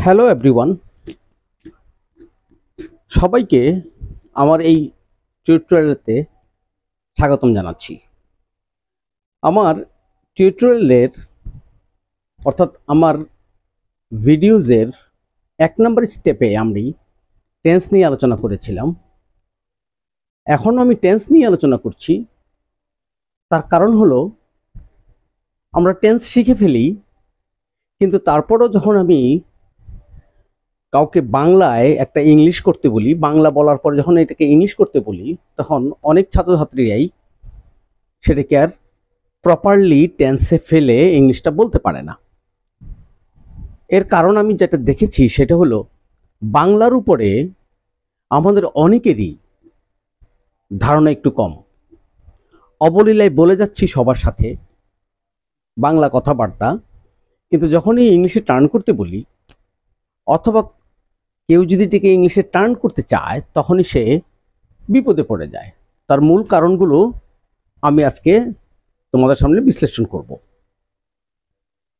Hello everyone, সবাইকে আমার এই টিউটোরিয়ালেতে স্বাগতম জানাচ্ছি। আমার টিউটোরিয়ালের অর্থাৎ আমার ভিডিওজের 1 নম্বর স্টেপে আমি টেন্স নিয়ে আলোচনা করেছিলাম। এখন আমি টেন্স নিয়ে আলোচনা করছি। তার কারণ হলো আমরা টেন্স শিখে ফেলি, কিন্তু তারপরও যখন আমি কাউকে বাংলায় একটা ইংলিশ করতে বলি, বাংলা বলার পর যখন এটাকে ইংলিশ করতে বলি, তখন অনেক ছাত্রছাত্রীরাই সেটাকে আর প্রপারলি টেন্সে ফেলে ইংলিশটা বলতে পারে না। এর কারণ আমি যেটা দেখেছি সেটা হলো বাংলার উপরে আমাদের অনেকেরই ধারণা একটু কম। অবলীলায় বলে যাচ্ছি সবার সাথে বাংলা কথাবার্তা, কিন্তু যখনই ইংলিশে টার্ন করতে বলি অথবা কেউ যদি এটাকে ইংলিশে টার্ন করতে চায় তখনই সে বিপদে পড়ে যায়। তার মূল কারণগুলো আমি আজকে তোমাদের সামনে বিশ্লেষণ করব।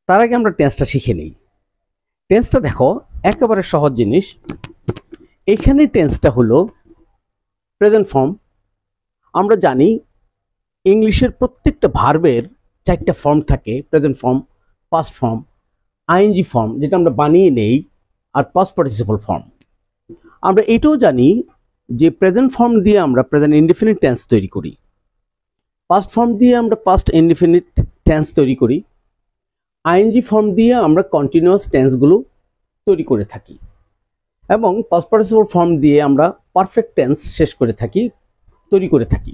তার আগে আমরা টেন্সটা শিখে নিই। টেন্সটা দেখো, একেবারে সহজ জিনিস। এখানে টেন্সটা হলো প্রেজেন্ট ফর্ম। আমরা জানি ইংলিশের প্রত্যেকটা ভার্বের 4টা ফর্ম থাকে: present form, past form, ING form যেটা আমরা বানিয়ে নেই, আর পাস্ট পার্টিসিপল ফর্ম। আমরা এটাও জানি যে প্রেজেন্ট ফর্ম দিয়ে আমরা প্রেজেন্ট ইনডিফিনিট টেন্স তৈরি করি, পাস্ট ফর্ম দিয়ে আমরা পাস্ট ইনডিফিনিট টেন্স তৈরি করি, আইএনজি ফর্ম দিয়ে আমরা কন্টিনিউয়াস টেন্সগুলো তৈরি করে থাকি, এবং পাস্ট পার্টিসিপল ফর্ম দিয়ে আমরা পারফেক্ট টেন্স শেষ করে থাকি, তৈরি করে থাকি।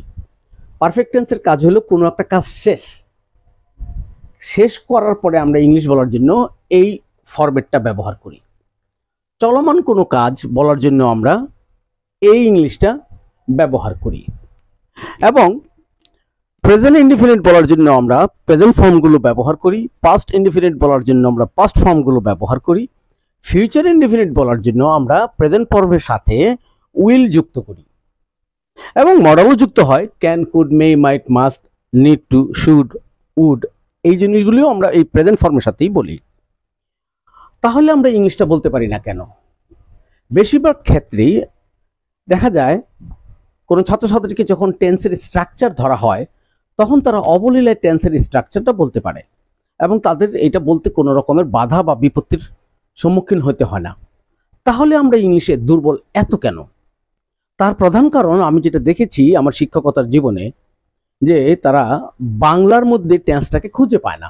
পারফেক্ট টেন্সের কাজ হলো কোনো একটা কাজ শেষ করার পরে আমরা ইংলিশ বলার জন্য এই ফরম্যাটটা ব্যবহার করি। চলমান কোনো কাজ বলার জন্য আমরা এই ইংলিশটা ব্যবহার করি, এবং প্রেজেন্ট ইনডিফিনিট বলার জন্য আমরা প্রেজেন্ট ফর্মগুলো ব্যবহার করি, পাস্ট ইনডিফিনিট বলার জন্য আমরা পাস্ট ফর্মগুলো ব্যবহার করি, ফিউচার ইনডিফিনিট বলার জন্য আমরা প্রেজেন্ট ফর্মের সাথে উইল যুক্ত করি, এবং মডেলও যুক্ত হয়: can, could, may, might, must, need to, should, would. এই জিনিসগুলিও আমরা এই প্রেজেন্ট ফর্মের সাথেই বলি। তাহলে আমরা ইংলিশটা বলতে পারি না কেন? বেশিরভাগ ক্ষেত্রেই দেখা যায় কোনো ছাত্রছাত্রীকে যখন টেন্সের স্ট্রাকচার ধরা হয় তখন তারা অবলীলায় টেন্সের স্ট্রাকচারটা বলতে পারে, এবং তাদের এটা বলতে কোনো রকমের বাধা বা বিপত্তির সম্মুখীন হতে হয় না। তাহলে আমরা ইংলিশে দুর্বল এত কেন? তার প্রধান কারণ আমি যেটা দেখেছি আমার শিক্ষকতার জীবনে, যে তারা বাংলার মধ্যে টেন্সটাকে খুঁজে পায় না।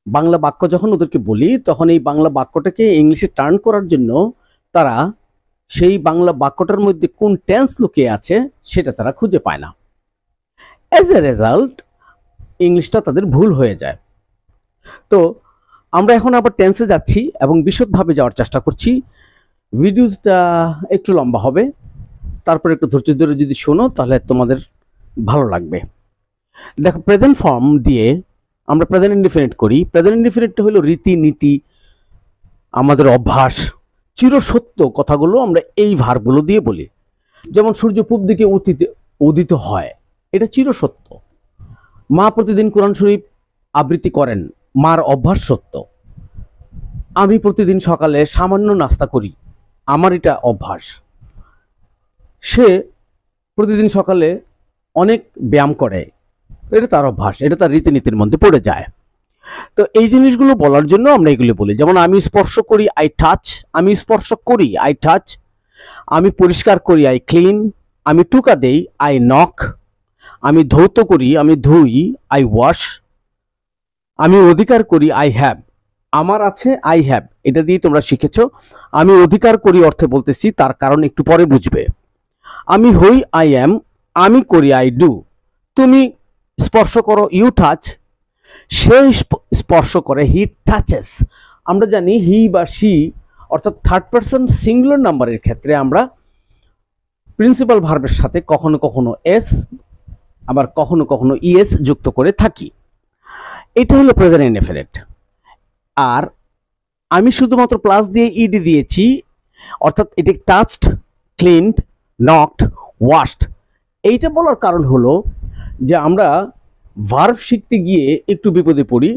বাংলা বাক্য যখন ওদেরকে বলি তখন এই বাংলা বাক্যটাকে ইংলিশে টার্ন করার জন্য তারা সেই বাংলা বাক্যটার মধ্যে কোন টেন্স লুকিয়ে আছে সেটা তারা খুঁজে পায় না। অ্যাজ এ রেজাল্ট ইংলিশটা তাদের ভুল হয়ে যায়। তো আমরা এখন আবার টেন্সে যাচ্ছি এবং বিশদভাবে যাওয়ার চেষ্টা করছি। ভিডিওটা একটু লম্বা হবে, তারপরে একটু ধৈর্য ধরে যদি শোনো তাহলে তোমাদের ভালো লাগবে। দেখো, প্রেজেন্ট ফর্ম দিয়ে আমরা প্রেজেন্ট ইনডিফিনিট করি। প্রেজেন্ট ইনডিফিনিটটা হলো রীতিনীতি, আমাদের অভ্যাস, চিরসত্য কথাগুলো আমরা এই ভার্বগুলো দিয়ে বলি। যেমন সূর্য পূব দিকে উদিত হয়, এটা চিরসত্য। মা প্রতিদিন কোরআন শরীফ আবৃত্তি করেন, মার অভ্যাস সত্য। আমি প্রতিদিন সকালে সামান্য নাস্তা করি, আমার এটা অভ্যাস। সে প্রতিদিন সকালে অনেক ব্যায়াম করে, এটা তার অভ্যাস, এটা তার রীতিনীতির মধ্যে পড়ে যায়। তো এই জিনিসগুলো বলার জন্য আমরা এগুলো বলি। যেমন আমি স্পর্শ করি, আই টাচ। আমি স্পর্শ করি, আই টাচ। আমি পরিষ্কার করি, আই ক্লিন। আমি টুকা দেই, আই নক। আমি ধৌত করি, আমি ধুই, আই ওয়াশ। আমি অধিকার করি, আই হ্যাভ। আমার আছে, আই হ্যাভ, এটা দিয়ে তোমরা শিখেছো। আমি অধিকার করি অর্থে বলতেছি, তার কারণ একটু পরে বুঝবে। আমি হই, আই অ্যাম। আমি করি, আই ডু। তুমি স্পর্শ করো, ইউ টাচ। সে স্পর্শ করে, হি টাচেস। আমরা জানি হি বা শি অর্থাৎ থার্ড পারসন সিঙ্গুলার নাম্বারের ক্ষেত্রে আমরা প্রিন্সিপাল ভার্বের সাথে কখনো কখনো এস আবার কখনো কখনো ইএস যুক্ত করে থাকি। এটা হলো প্রেজেন্ট ইনডেফিনিট। আর আমি শুধুমাত্র প্লাস দিয়ে ইডি দিয়েছি, অর্থাৎ এটি টাচড, ক্লিনড, নকড, ওয়াশড। এইটা বলার কারণ হলো যে আমরা ভার্ব শিখতে গিয়ে একটু বিপদে পড়ি।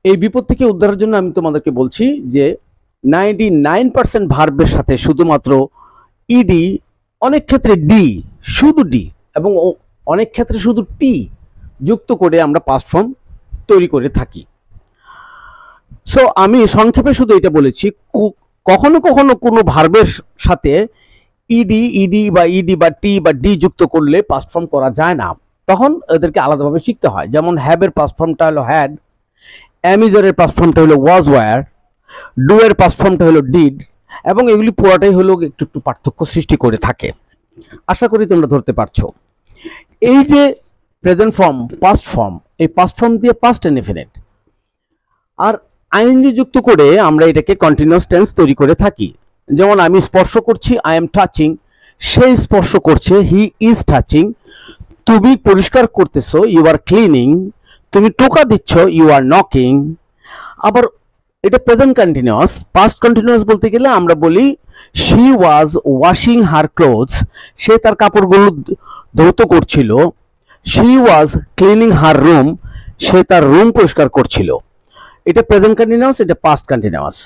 এই বিপদ থেকে উদ্ধারের জন্য আমি তোমাদেরকে বলছি যে 99% ভার্বের সাথে শুধুমাত্র ইডি, অনেক ক্ষেত্রে ডি, শুধু ডি, এবং অনেক ক্ষেত্রে শুধু টি যুক্ত করে আমরা পাস্ট ফর্ম তৈরি করে থাকি। সো আমি সংক্ষেপে শুধু এটা বলেছি, কখনো কখনো কোনো ভার্বের সাথে ইডি বা টি বা ডি যুক্ত করলে পাস্ট ফর্ম করা যায় না, তখন এদেরকে আলাদাভাবে শিখতে হয়। যেমন হ্যাবের পাস্ট ফর্মটা হলো হ্যাড, অ্যামিজারের পাস্ট ফর্মটা হলো ওয়াজ ওয়্যার, ডু এর পাস্ট ফর্মটা হলো ডিড, এবং এগুলি পুরোটাই হলো একটু একটু পার্থক্য সৃষ্টি করে থাকে। আশা করি তোমরা ধরতে পারছো। এই যে প্রেজেন্ট ফর্ম, পাস্ট ফর্ম, এই পাস্ট ফর্ম দিয়ে পাস্ট ইনডেফিনিট আর আইএনজি যুক্ত করে আমরা এটাকে কন্টিনিউয়াস টেন্স তৈরি করে থাকি। যেমন আমি স্পর্শ করছি, আই এম টাচিং, সে স্পর্শ করছে, হি ইজ টাচিং, তুমি পরিষ্কার করতেছো, ইউ আর ক্লিনিং, তুমি টোকা দিচ্ছ, ইউ আর নকিং। আবার এটা প্রেজেন্ট কন্টিনিউয়াস। পাস্ট কন্টিনিউয়াস বলতে গেলে আমরা বলি she was washing her clothes, সে তার কাপড়গুলো ধৌত করছিল, she was cleaning her room, সে তার রুম পরিষ্কার করছিল। এটা প্রেজেন্ট কন্টিনিউয়াস, এটা পাস্ট কন্টিনিউয়াস।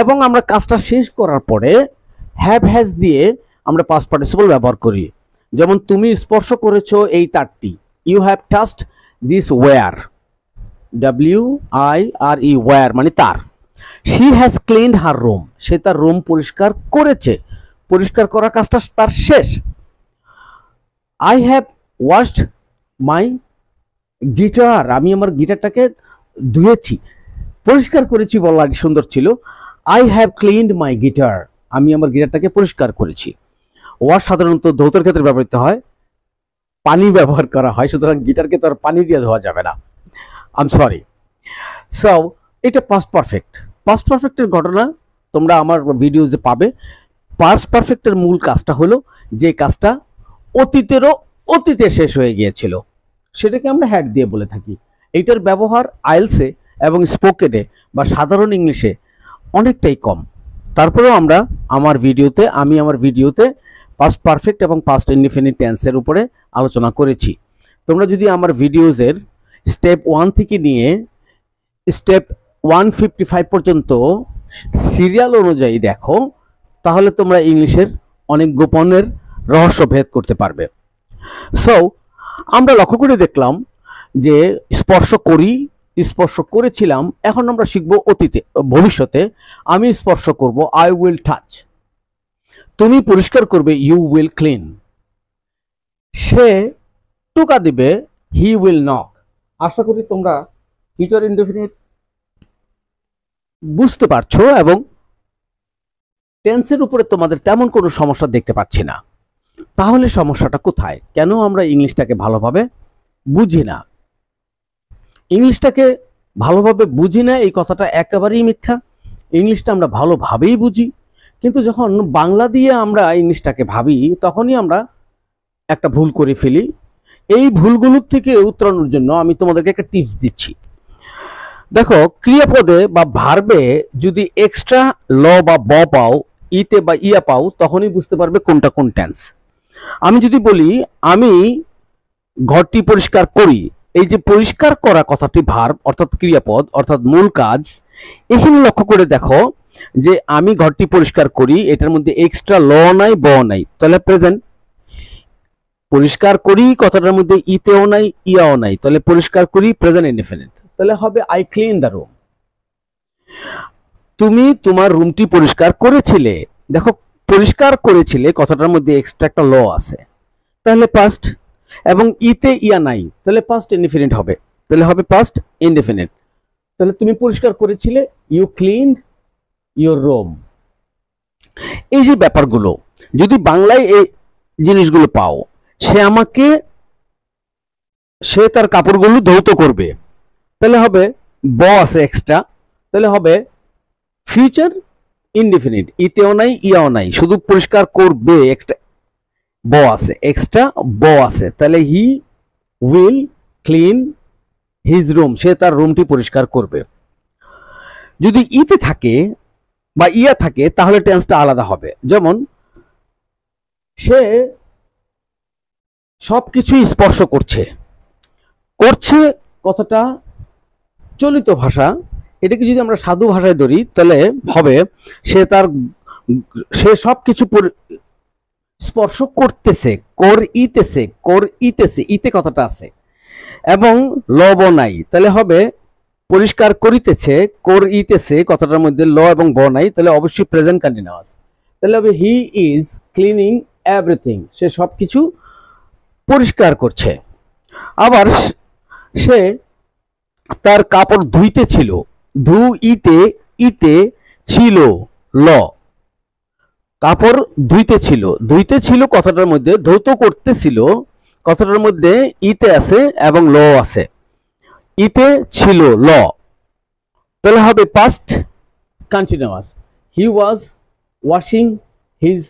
এবং আমরা কাজটা শেষ করার পরে হ্যাভ হ্যাজ দিয়ে আমরা পাস্ট পার্টিসিপল ব্যবহার করি। যেমন তুমি স্পর্শ করেছো এই তারটি, you have touched this wire, WIRE, wire মানে তার। She has cleaned her room, সে তার রুম পরিষ্কার করেছে, পরিষ্কার করা কাজটা তার শেষ। I have washed my guitar, আমি আমার গিটারটাকে ধুয়েছি, পরিষ্কার করেছি বলা সুন্দর ছিল। I have cleaned my guitar, আমি আমার গিটারটাকে পরিষ্কার করেছি। ওয়াশ সাধারণত ধৌতের ক্ষেত্রে ব্যবহৃত হয়, পানি ব্যবহার করা হয়, সুতরাং গিটারকে তো আর পানি দিয়ে ধোয়া যাবে না, আই এম সরি। সো এটা পাস্ট পারফেক্ট। পাস্ট পারফেক্টের ঘটনা তোমরা আমার ভিডিওতে পাবে। পাস্ট পারফেক্টের মূল কাজটা হলো যে কাজটা অতীতে শেষ হয়ে গিয়েছিল, সেটাকে আমরা হ্যাড দিয়ে বলে থাকি। এইটার ব্যবহার আইএলসে এবং স্পোকেনে বা সাধারণ ইংলিশে অনেকটাই কম। তারপরেও আমি আমার ভিডিওতে পাস্ট পারফেক্ট এবং পাস্ট ইনডিফিনিট টেন্সের উপরে আলোচনা করেছি। তোমরা যদি আমার ভিডিওজের স্টেপ 1 থেকে নিয়ে স্টেপ 155 পর্যন্ত সিরিয়াল অনুযায়ী দেখো, তাহলে তোমরা ইংলিশের অনেক গোপনের রহস্য ভেদ করতে পারবে। সো আমরা লক্ষ্য করে দেখলাম যে স্পর্শ করেছিলাম। এখন আমরা শিখব ভবিষ্যতে। আমি স্পর্শ করব, আই উইল টাচ। তুমি পরিষ্কার করবে, ইউ উইল ক্লিন। সে টোকা দিবে, হি উইল নক। আশা করি তোমরা ফিউচার ইনডেফিনিট বুঝতে পারছো এবং টেন্সের উপরে তোমাদের তেমন কোনো সমস্যা দেখতে পাচ্ছি না। তাহলে সমস্যাটা কোথায়? কেন আমরা ইংলিশটাকে ভালোভাবে বুঝি না? ইংলিশটাকে ভালোভাবে বুঝি না এই কথাটা একেবারেই মিথ্যা। ইংলিশটা আমরা ভালোভাবেই বুঝি, কিন্তু যখন বাংলা দিয়ে আমরা ইংলিশটাকে ভাবি তখনই আমরা একটা ভুল করে ফেলি। এই ভুলগুলোর থেকে উত্তরণের জন্য আমি তোমাদেরকে একটা টিপস দিচ্ছি। দেখো, ক্রিয়াপদে বা ভার্বে যদি এক্সট্রা ল বা ব পাও, ইতে বা ইয়া পাও, তখনই বুঝতে পারবে কোনটা কোন টেন্স। আমি যদি বলি আমি ঘরটি পরিষ্কার করি, এই যে পরিষ্কার করা কথাটি ভার্ব অর্থাৎ ক্রিয়াপদ অর্থাৎ মূল কাজ। এখানে লক্ষ্য করে দেখো যে আমি ঘরটি পরিষ্কার করি, এটার মধ্যে এক্সট্রা ল নাই, ব নাই, তাহলে প্রেজেন্ট। পরিষ্কার করি কথাটার মধ্যে ইতেও নাই, ইয়াও নাই, তাহলে পরিষ্কার করি প্রেজেন্ট ইনডেফিনিট, তাহলে হবে আই ক্লিন দ্য রুম। তুমি তোমার রুমটি পরিষ্কার করেছিলে, দেখো পরিষ্কার করেছিলে কথাটার মধ্যে এক্সট্রা একটা ল আছে, তাহলে পাস্ট। এবং ইতে ইয়া নাই, তাহলে পাস্ট ইনডেফিনিট হবে, তাহলে হবে পাস্ট ইনডেফিনিট। তাহলে তুমি পরিষ্কার করেছিলে, ইউ ক্লিনড ইউর রুম। এই যে ব্যাপারগুলো যদি বাংলায় এই জিনিসগুলো পাও, সে তার কাপড়গুলো ধৌত করবে, তাহলে হবে ব আছে এক্সট্রা, তাহলে হবে ফিউচার ইনডিফিনিট, ইতেও নাই ইয়াও নাই, শুধু পরিষ্কার করবে, এক্সট্রা ব আছে, এক্সট্রা ব আছে, তাহলে he will clean his room, সে তার রুমটি পরিষ্কার করবে। যদি ইতে থাকে বা ইয়া থাকে তাহলে টেন্সটা আলাদা হবে। যেমন সে সবকিছু স্পর্শ করছে, কথাটা চলিত ভাষা, এটাকে যদি আমরা সাধু ভাষায় ধরি তাহলে হবে সে সব কিছু স্পর্শ করতেছে, করিতেছে, ইতে কথাটা আছে, এবং লব নাই, তাহলে হবে পরিষ্কার করিতেছে, করিতেছে কথাটার মধ্যে ল এবং ব নাই, তাহলে অবশ্যই প্রেজেন্ট কন্টিনিউয়াস। তাহলে হবে হি ইজ ক্লিনিং এভরিথিং, সে সব কিছু পরিষ্কার করছে। আবার সে তার কাপড় ধুইতেছিল, ধুইতে, ইতে ছিল ল, কাপড় ধুইতেছিল কথাটার মধ্যে, ধৌত করতেছিল কথাটার মধ্যে ইতে আছে এবং ল আছে, ইতে ছিল ল, তাহলে হবে পাস্ট কন্টিনিউয়াস। হি ওয়াজ ওয়াশিং হিজ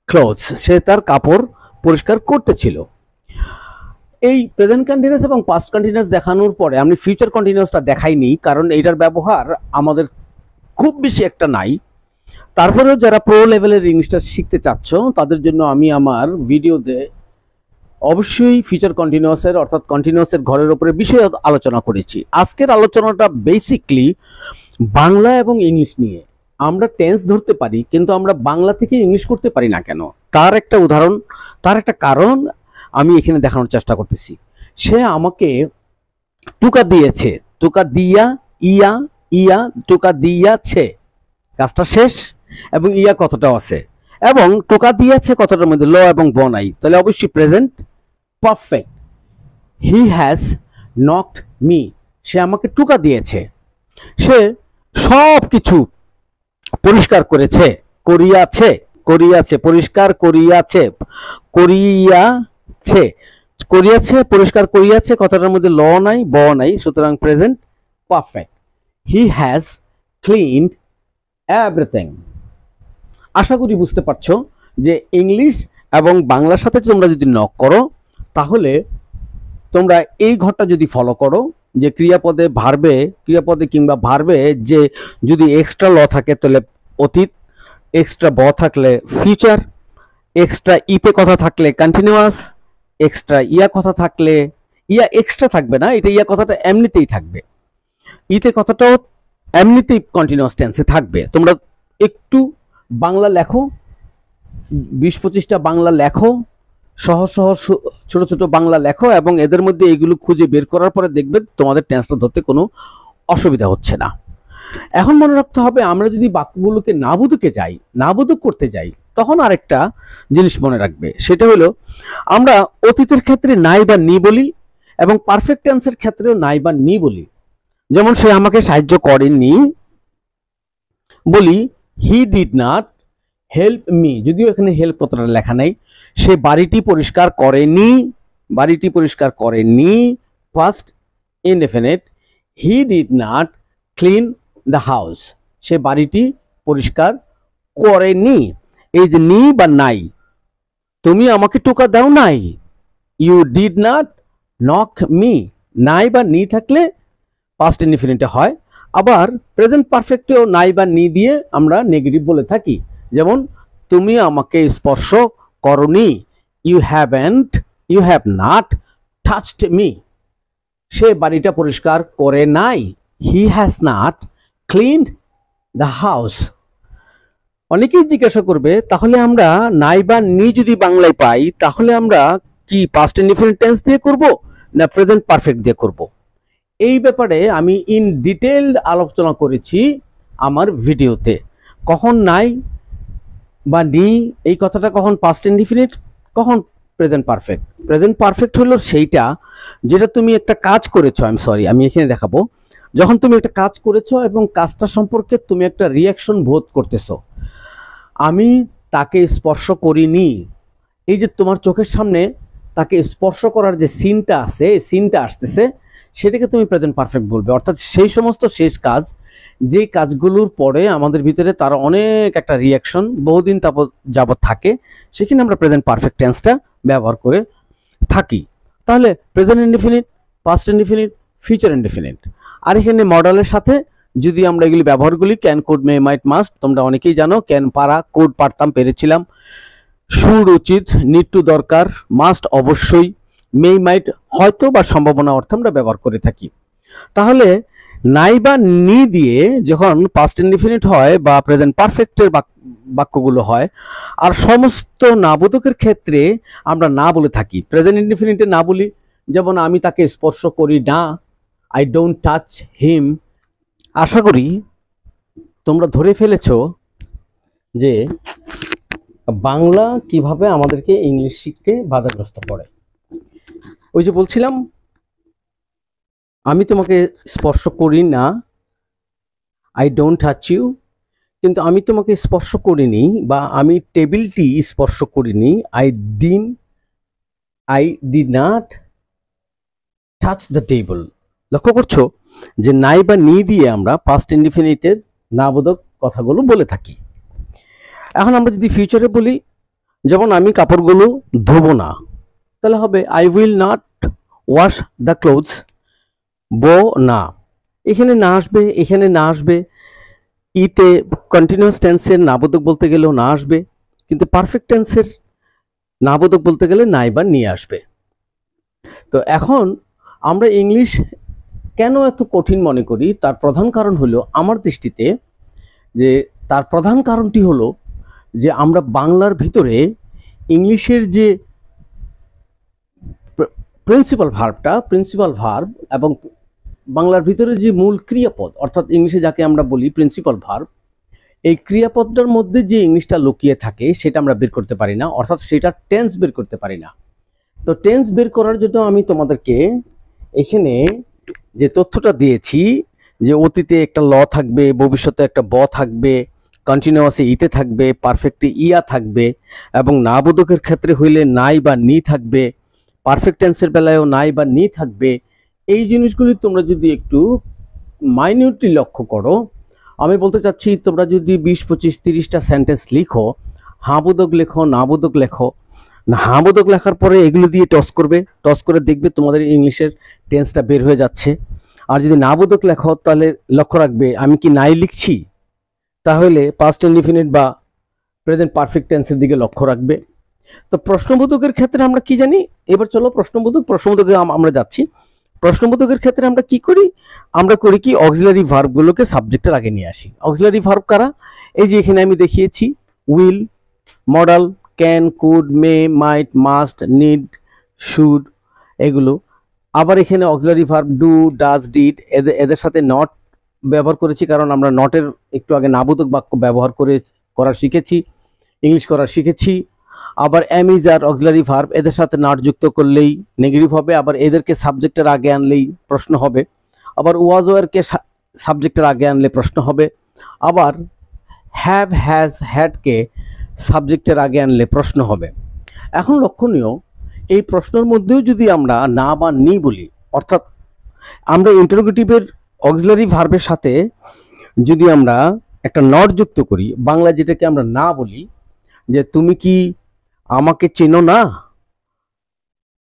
ক্লোথস, সে তার কাপড় পরিষ্কার করতেছিল। এই প্রেজেন্ট কন্টিনিউয়াস এবং পাস্ট কন্টিনিউয়াস দেখানোর পরে আমি ফিউচার কন্টিনিউয়াসটা দেখাইনি, কারণ এইটার ব্যবহার আমাদের খুব বেশি একটা নাই। তারপরেও যারা প্রো লেভেলের ইংলিশটা শিখতে চাচ্ছ তাদের জন্য আমি আমার ভিডিওতে অবশ্যই ফিউচার কন্টিনিউয়াসের অর্থাৎ কন্টিনিউয়াসের ঘরের উপরে বিষয় আলোচনা করেছি। আজকের আলোচনাটা বেসিকলি বাংলা এবং ইংলিশ নিয়ে। আমরা টেন্স ধরতে পারি কিন্তু আমরা বাংলা থেকে ইংলিশ করতে পারি না কেন, তার একটা উদাহরণ, তার একটা কারণ আমি এখানে দেখানোর চেষ্টা করতেছি। সে আমাকে টুকা দিয়েছে, টুকা দিয়া, ইয়া, ইয়া, টুকা দিয়াছে, কাজটা শেষ, এবং ইয়া কতটাও আছে, এবং টোকা দিয়েছে কতটার মধ্যে ল এবং ব নাই, তাহলে অবশ্যই present perfect. He has knocked me, সে আমাকে টুকা দিয়েছে, সে সব কিছু পরিষ্কার করেছে, করিয়াছে, করিয়াছে, পরিষ্কার করিয়াছে, করিয়াছে, করিয়াছে, পরিষ্কার করিয়াছে কথাটার মধ্যে ল নাই, ব নাই, সুতরাং present perfect. He has cleaned everything. আশা করি বুঝতে পারছো যে ইংলিশ এবং বাংলার সাথে তোমরা যদি নক করো তাহলে তোমরা এই ঘরটা যদি ফলো করো যে ক্রিয়াপদে কিংবা ভার্বে যে যদি এক্সট্রা ল থাকে তাহলে অতীত, এক্সট্রা ব থাকলে ফিউচার, এক্সট্রা ইতে কথা থাকলে কন্টিনিউয়াস, এক্সট্রা ইয়া কথা থাকলে, ইয়া এক্সট্রা থাকবে না, এটা ইয়া কথাটা এমনিতেই থাকবে, ইতে কথাটাও এমনিতেই কন্টিনিউয়াস টেন্সে থাকবে। তোমরা একটু বাংলা লেখো, 20-25টা বাংলা লেখো, সহজ সহজ ছোট ছোট বাংলা লেখো, এবং এদের মধ্যে এগুলো খুঁজে বের করার পরে দেখবে তোমাদের টেন্সটা ধরতে কোনো অসুবিধা হচ্ছে না। এখন মনে রাখতে হবে আমরা যদি বাক্যগুলোকে নাবোধক করতে যাই তখন আরেকটা জিনিস মনে রাখবে, সেটা হলো আমরা অতীতের ক্ষেত্রে নাই বা নি বলি এবং পারফেক্ট টেন্সের ক্ষেত্রেও নাই বা নি বলি। যেমন সে আমাকে সাহায্য করেনি বলি হি ডিড নট হেল্প মি, যদিও এখানে হেল্প কথাটা লেখা নাই। সে বাড়িটি পরিষ্কার করেনি, first indefinite. He did not clean the house, সে বাড়িটি পরিষ্কার করেনি। এই যে নি বা নাই, তুমি আমাকে টোকা দাও নাই, you did not knock me, নাই বা নি থাকলে পাস্ট ইনডেফিনিটে হয়। আবার প্রেজেন্ট পারফেক্টেও নাই বা নি দিয়ে আমরা নেগেটিভ বলে থাকি, যেমন তুমি আমাকে স্পর্শ করনি, you have not touched me, সে বাড়িটা পরিষ্কার করে নাই, he has not cleaned the house. অনেকেই জিজ্ঞাসা করবে তাহলে আমরা নাই বা নি যদি বাংলায় পাই তাহলে আমরা কি পাস্ট ইনডেফিনিট টেন্স দিয়ে করব না প্রেজেন্ট পারফেক্ট দিয়ে করব? এই ব্যাপারে আমি ইন ডিটেইলড আলোচনা করেছি আমার ভিডিওতে। কখন নাই বা নি এই কথাটা কখন পাস্ট ইনডিফিনিট, কখন প্রেজেন্ট পারফেক্ট। প্রেজেন্ট পারফেক্ট হলো সেইটা যেটা তুমি একটা কাজ করেছো, আমি এখানে দেখাবো। যখন তুমি একটা কাজ করেছো এবং কাজটা সম্পর্কে তুমি একটা রিয়াকশন বোধ করতেছো, আমি তাকে স্পর্শ করিনি, এই যে তোমার চোখের সামনে তাকে স্পর্শ করার যে সিনটা আছে, এই সিনটা আসতেছে, সেটাকে তুমি প্রেজেন্ট পারফেক্ট বলবে। অর্থাৎ সেই সমস্ত শেষ কাজ যে কাজগুলোর পরে আমাদের ভিতরে তার অনেক একটা রিয়াকশন বহুদিন যাবত থাকে, সেখানে আমরা প্রেজেন্ট পারফেক্ট টেন্সটা ব্যবহার করে থাকি। তাহলে present indefinite, past indefinite, future indefinite. আর এখানে মডেলের সাথে যদি আমরা এগুলি ব্যবহারগুলি can, could, may, might, must, তোমরা অনেকেই জানো। ক্যান পারা, কুড পারতাম, পেরেছিলাম, শুড উচিত, নিড টু দরকার, মাস্ট অবশ্যই, মে মাইট হয়তো বা সম্ভাবনা অর্থে আমরা ব্যবহার করে থাকি। তাহলে নাই বা নি দিয়ে যখন পাস্ট ইনডিফিনিট হয় বা প্রেজেন্ট পারফেক্টের বাক্যগুলো হয়, আর সমস্ত নাবোধকের ক্ষেত্রে আমরা না বলে থাকি। প্রেজেন্ট ইনডিফিনিটে না বলি, যেমন আমি তাকে স্পর্শ করি না, আই ডোন্ট টাচ হিম। আশা করি তোমরা ধরে ফেলেছ যে বাংলা কিভাবে আমাদেরকে ইংলিশ শিখতে বাধাগ্রস্ত করে। ওই যে বলছিলাম, আমি তোমাকে স্পর্শ করি না, আই ডোন্ট টাচ ইউ, কিন্তু আমি তোমাকে স্পর্শ করিনি বা আমি টেবিলটি স্পর্শ করিনি, I did not touch the table. লক্ষ্য করছো যে নাই বা নি দিয়ে আমরা পাস্ট ইনডিফিনিটের নাবোধক কথাগুলো বলে থাকি। এখন আমরা যদি ফিউচারে বলি, যেমন আমি কাপড়গুলো ধোবো না, তাহলে হবে I will not wash the clothes. বো না, এখানে না আসবে, এখানে না আসবে। ইতে কন্টিনিউয়াস টেন্সের নাবোধক বলতে গেলেও না আসবে, কিন্তু পারফেক্ট টেন্সের নাবোধক বলতে গেলে নাই বা নিয়ে আসবে। তো এখন আমরা ইংলিশ কেন এত কঠিন মনে করি, তার প্রধান কারণ হলো আমার দৃষ্টিতে, যে তার প্রধান কারণটি হলো যে আমরা বাংলার ভিতরে ইংলিশের যে প্রিন্সিপাল ভার্ব এবং বাংলার ভিতরে যে মূল ক্রিয়াপদ, অর্থাৎ ইংলিশে যাকে আমরা বলি প্রিন্সিপাল ভার্ব, এই ক্রিয়াপদটার মধ্যে যে ইংলিশটা লুকিয়ে থাকে সেটা আমরা বের করতে পারি না, অর্থাৎ সেটা টেন্স বের করতে পারি না। তো টেন্স বের করার জন্য আমি তোমাদেরকে এখানে যে তথ্যটা দিয়েছি, যে অতীতে একটা ল থাকবে, ভবিষ্যতে একটা ব থাকবে, কন্টিনিউয়াসে ইতে থাকবে, পারফেক্টে ইয়া থাকবে, এবং নাবোধকের ক্ষেত্রে হইলে নাই বা নি থাকবে, পারফেক্ট টেন্সের বেলায়ও নাই বা নি থাকবে। এই জিনিসগুলি তোমরা যদি একটু মাইনিউটলি লক্ষ্য করো, আমি বলতে চাচ্ছি তোমরা যদি 20, 25, 30টা সেন্টেন্স লিখো, হাবোধক লেখো, নাবোধক লেখো, না হাবোধক লেখার পরে এগুলো দিয়ে টস করে দেখবে তোমাদের ইংলিশের টেন্সটা বের হয়ে যাচ্ছে। আর যদি নাবোধক লেখো তাহলে লক্ষ্য রাখবে আমি কি নাই লিখছি, তাহলে পাস্ট ইনডিফিনিট বা প্রেজেন্ট পারফেক্ট টেন্সের দিকে লক্ষ্য রাখবে। তো প্রশ্নবোধকের ক্ষেত্রে আমরা কি জানি, এবার চলো প্রশ্নবোধকে আমরা যাচ্ছি। প্রশ্নবোধকের ক্ষেত্রে আমরা কি করি, আমরা করি কি অক্সিলারি ভার্বগুলোকে সাবজেক্টের আগে নিয়ে আসি। অক্সিলারি ভার্ব কারা, এই যে এখানে আমি দেখিয়েছি, will, modal, can, could, may, might, must, need, should, এগুলো। আবার এখানে auxiliary verb do, does, did, এদের সাথে নট ব্যবহার করেছি, কারণ আমরা নটের একটু আগে নাবোধক বাক্য ব্যবহার করা শিখেছি, ইংলিশ করা শিখেছি। আবার am is are auxiliary verb, এদের সাথে নট যুক্ত করলেই নেগেটিভ হবে, আবার এদেরকে সাবজেক্টের আগে আনলেই প্রশ্ন হবে। আবার ওয়াজ ওয়ারকে সাবজেক্টের আগে আনলে প্রশ্ন হবে। আবার হ্যাভ, হ্যাজ, হ্যাডকে সাবজেক্টের আগে আনলে প্রশ্ন হবে। এখন লক্ষণীয়, এই প্রশ্নের মধ্যেও যদি আমরা না বা নি বলি, অর্থাৎ আমরা ইন্টারোগেটিভের অক্সিলারি ভার্বের সাথে যদি আমরা একটা নট যুক্ত করি, বাংলা যেটাকে আমরা না বলি, যে তুমি কি আমাকে চেনো না,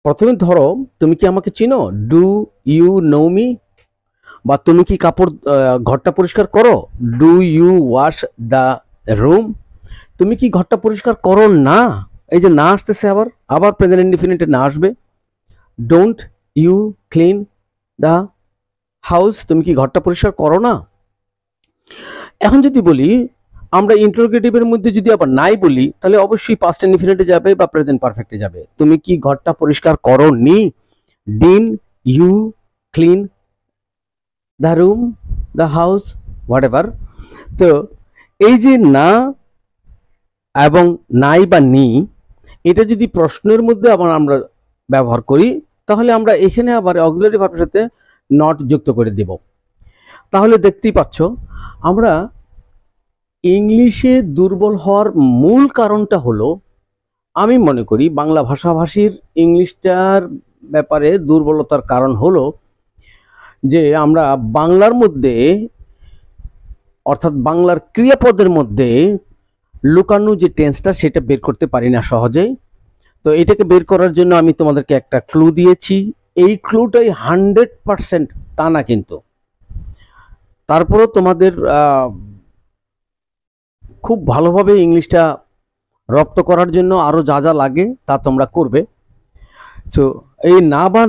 প্রথমে ধরো তুমি কি আমাকে চিনো, ডু ইউ নো মি, বা তুমি কি ঘরটা পরিষ্কার করো, do you wash the room, তুমি কি ঘরটা পরিষ্কার করো না, এই যে না আসতেছে, আবার প্রেজেন্ট ইনডিফিনিটে না আসবে, don't you clean the house, তুমি কি ঘরটা পরিষ্কার করো না। এখন যদি বলি আমরা ইন্টারোগেটিভের মধ্যে যদি আবার নাই বলি, তাহলে অবশ্যই পাস্ট ইনডিফিনিটে যাবে বা প্রেজেন্ট পারফেক্টে যাবে। তুমি কি ঘরটা পরিষ্কার করো নি, didn't you clean the room, the house, whatever. তো এই যে না এবং নাই বা নি, এটা যদি প্রশ্নের মধ্যে আবার আমরা ব্যবহার করি, তাহলে আমরা এখানে আবার অক্সিলারি ভার্বের সাথে নট যুক্ত করে দেব। তাহলে দেখতেই পাচ্ছ আমরা ইংলিশে দুর্বল হওয়ার মূল কারণটা হলো, আমি মনে করি বাংলা ভাষাভাষীর ইংলিশটার ব্যাপারে দুর্বলতার কারণ হলো যে আমরা বাংলার মধ্যে, অর্থাৎ বাংলার ক্রিয়াপদের মধ্যে লুকানো যে টেন্সটা সেটা বের করতে পারি না সহজেই। তো এটাকে বের করার জন্য আমি তোমাদেরকে একটা ক্লু দিয়েছি, এই ক্লুটাই 100% তা না, কিন্তু তারপরও তোমাদের খুব ভালোভাবে ইংলিশটা রপ্ত করার জন্য আরো যা যা লাগে তা তোমরা করবে। সো এই না বা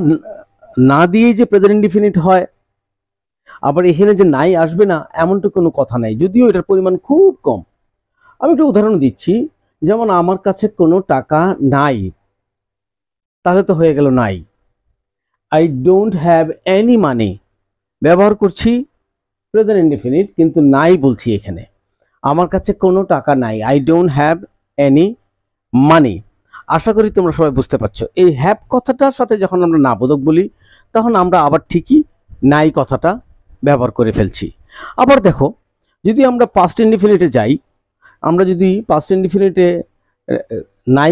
না দিয়ে যে প্রেজেন্ট ইনডিফিনিট হয়, আবার এখানে যে নাই আসবে না এমনটা কোনো কথা নাই, যদিও এটার পরিমাণ খুব কম। আমি একটা উদাহরণ দিচ্ছি, যেমন আমার কাছে কোনো টাকা নাই, তাহলে তো হয়ে গেল নাই। আই ডোন্ট হ্যাভ এনি মানি, ব্যবহার করছি প্রেজেন্ট ইনডেফিনিট, কিন্তু নাই বলছি এখানে। আমার কাছে কোনো টাকা নাই, I don't have any money. আশা করি তোমরা সবাই বুঝতে পারছো। এই হ্যাভ কথাটার সাথে যখন আমরা না বোধক বলি, তখন আমরা আবার ঠিকই নাই কথাটা ব্যবহার করে ফেলছি। আবার দেখো, যদি আমরা পাস্ট ইনডিফিনিটে যাই, আমরা যদি পাস্ট ইনডিফিনিটে নাই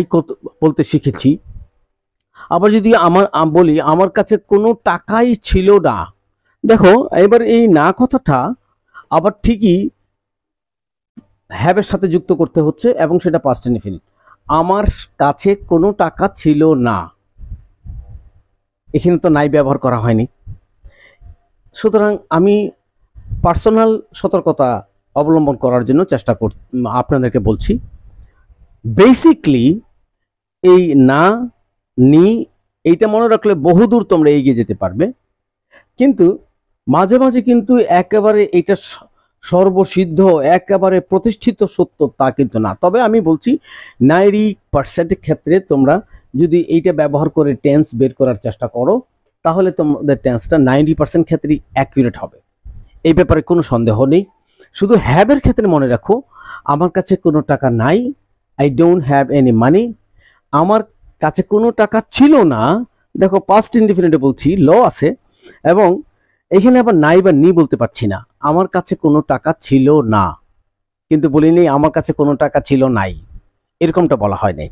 বলতে শিখেছি, আবার যদি বলি আমার কাছে কোনো টাকাই ছিল না, দেখো এবার এই না কথাটা আবার ঠিকই হ্যাভের সাথে যুক্ত করতে হচ্ছে, এবং সেটা পাস্ট ইনডিফিনিট। আমার কাছে কোনো টাকা ছিল না, এখানে তো নাই ব্যবহার করা হয়নি। সুতরাং আমি পার্সোনাল সতর্কতা অবলম্বন করার জন্য আপনাদেরকে বলছি, বেসিকলি এই না নি এইটা মনে রাখলে বহুদূর তোমরা এগিয়ে যেতে পারবে। কিন্তু মাঝে মাঝে কিন্তু একেবারে এটা সর্বসিদ্ধ একেবারে প্রতিষ্ঠিত সত্য তা কিন্তু না। তবে আমি বলছি 90% ক্ষেত্রে তোমরা যদি এইটা ব্যবহার করে টেন্স বের করার চেষ্টা করো, তাহলে তোমাদের টেন্সটা 90% ক্ষেত্রেই অ্যাকুরেট হবে, এই ব্যাপারে কোনো সন্দেহ নেই। শুধু হ্যাভের ক্ষেত্রে মনে রাখো, আমার কাছে কোনো টাকা নাই, আই ডোন্ট হ্যাভ এনি মানি। আমার কাছে কোনো টাকা ছিল না, দেখো পাস্ট ইনডিফিনিটে বলছি ল আছে, এবং এখানে আবার নাই বা নি বলতে পারছি না। আমার কাছে কোনো টাকা ছিল না, কিন্তু বলিনি আমার কাছে কোনো টাকা ছিল নাই, এরকমটা বলা হয় নাই।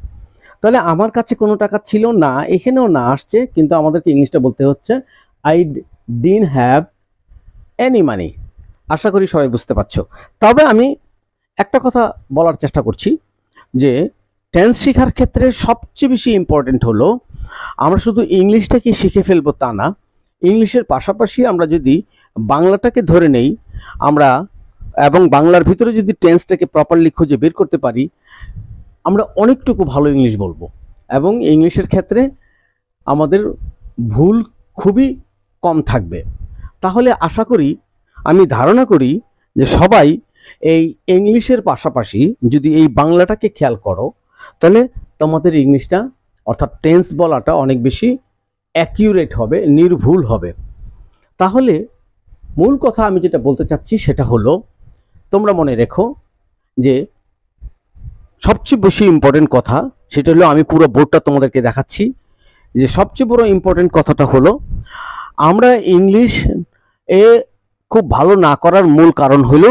তাহলে আমার কাছে কোনো টাকা ছিল না, এখানেও না আসছে, কিন্তু আমাদেরকে ইংলিশটা বলতে হচ্ছে I didn't have any money. আশা করি সবাই বুঝতে পারছো। তবে আমি একটা কথা বলার চেষ্টা করছি, যে টেন্স শেখার ক্ষেত্রে সবচেয়ে বেশি ইম্পর্টেন্ট হলো আমরা শুধু ইংলিশটাকে শিখে ফেলবো তা না, ইংলিশের পাশাপাশি আমরা যদি বাংলাটাকে ধরে নেই আমরা, এবং বাংলার ভিতরে যদি টেন্সটাকে প্রপারলি খুঁজে বের করতে পারি, আমরা অনেকটুকু ভালো ইংলিশ বলবো, এবং ইংলিশের ক্ষেত্রে আমাদের ভুল খুবই কম থাকবে। তাহলে আশা করি, আমি ধারণা করি যে সবাই এই ইংলিশের পাশাপাশি যদি এই বাংলাটাকে খেয়াল করো, তাহলে তোমাদের ইংলিশটা অর্থাৎ টেন্স বলাটা অনেক বেশি অ্যাকিউরেট হবে, নির্ভুল হবে। তাহলে মূল কথা আমি যেটা বলতে চাচ্ছি সেটা হলো, তোমরা মনে রেখো যে সবচেয়ে বেশি ইম্পর্টেন্ট কথা সেটা হলো, আমি পুরো বোর্ডটা তোমাদেরকে দেখাচ্ছি, যে সবচেয়ে বড় ইম্পর্টেন্ট কথাটা হলো, আমরা ইংলিশ এ খুব ভালো না করার মূল কারণ হলো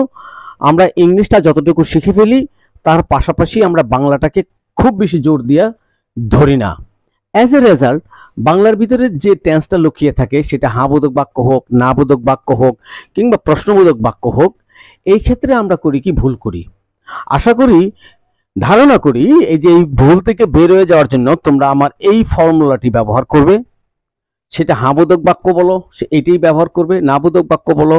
আমরা ইংলিশটা যতটুকু শিখে ফেলি তার পাশাপাশি আমরা বাংলাটাকে খুব বেশি জোর দিয়ে ধরি না। অ্যাজ এ রেজাল্ট বাংলার ভিতরে যে টেন্সটা লুকিয়ে থাকে, সেটা হাবোধক বাক্য হোক, না বোধক বাক্য হোক, কিংবা প্রশ্নবোধক বাক্য হোক, এই ক্ষেত্রে আমরা করি কি, ভুল করি। আশা করি, ধারণা করি, এই যে এই ভুল থেকে বের হয়ে যাওয়ার জন্য তোমরা আমার এই ফর্মুলাটি ব্যবহার করবে। সেটা হাবোধক বাক্য বলো, সে এইটাই ব্যবহার করবে, না বোধক বাক্য বলো,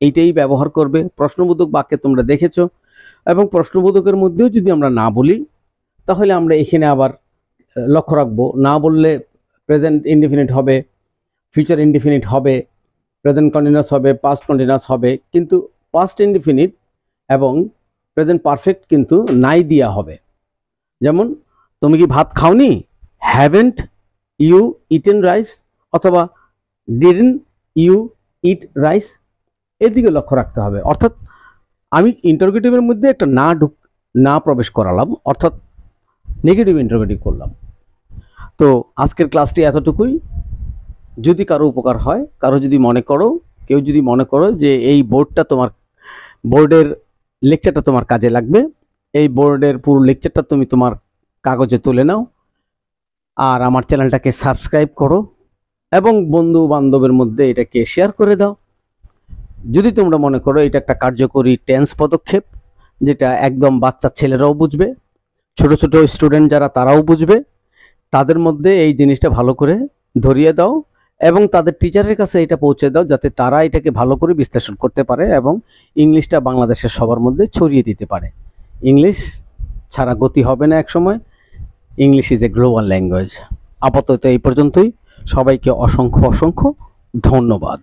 এইটাই ব্যবহার করবে। প্রশ্নবোধক বাক্যে তোমরা দেখেছো, এবং প্রশ্নবোধকের মধ্যেও যদি আমরা না বলি, তাহলে আমরা এখানে আবার লক্ষ্য রাখবো, না বললে প্রেজেন্ট ইনডিফিনিট হবে, ফিউচার ইনডিফিনিট হবে, প্রেজেন্ট কন্টিনিউয়াস হবে, পাস্ট কন্টিনিউয়াস হবে, কিন্তু পাস্ট ইনডিফিনিট এবং প্রেজেন্ট পারফেক্ট কিন্তু নাই দিয়া হবে। যেমন, তুমি কি ভাত খাওনি, হ্যাভেন্ট ইউ ইটেন রাইস, অথবা ডিডন্ট ইউ ইট রাইস, এদিকে লক্ষ্য রাখতে হবে। অর্থাৎ আমি ইন্টারোগেটিভের মধ্যে একটা না প্রবেশ করালাম, অর্থাৎ নেগেটিভ ইন্টারোগেটিভ করলাম। তো আজকের ক্লাসটি এতটুকুই। যদি কারো উপকার হয়, কেউ যদি মনে করো যে এই বোর্ডের লেকচারটা তোমার কাজে লাগবে, এই বোর্ডের পুরো লেকচারটা তুমি তোমার কাগজে তুলে নাও, আর আমার চ্যানেলটাকে সাবস্ক্রাইব করো, এবং বন্ধু বান্ধবের মধ্যে এটাকে শেয়ার করে দাও। যদি তোমরা মনে করো এটা একটা কার্যকরী টেন্স পদক্ষেপ, যেটা একদম বাচ্চা ছেলেরাও বুঝবে, ছোট ছোট স্টুডেন্ট যারা তারাও বুঝবে, তাদের মধ্যে এই জিনিসটা ভালো করে ধরিয়ে দাও, এবং তাদের টিচারের কাছে এটা পৌঁছে দাও, যাতে তারা এটাকে ভালো করে বিশ্লেষণ করতে পারে এবং ইংলিশটা বাংলাদেশের সবার মধ্যে ছড়িয়ে দিতে পারে। ইংলিশ ছাড়া গতি হবে না একসময়। English is a global language. আপাতত এই পর্যন্তই। সবাইকে অসংখ্য অসংখ্য ধন্যবাদ।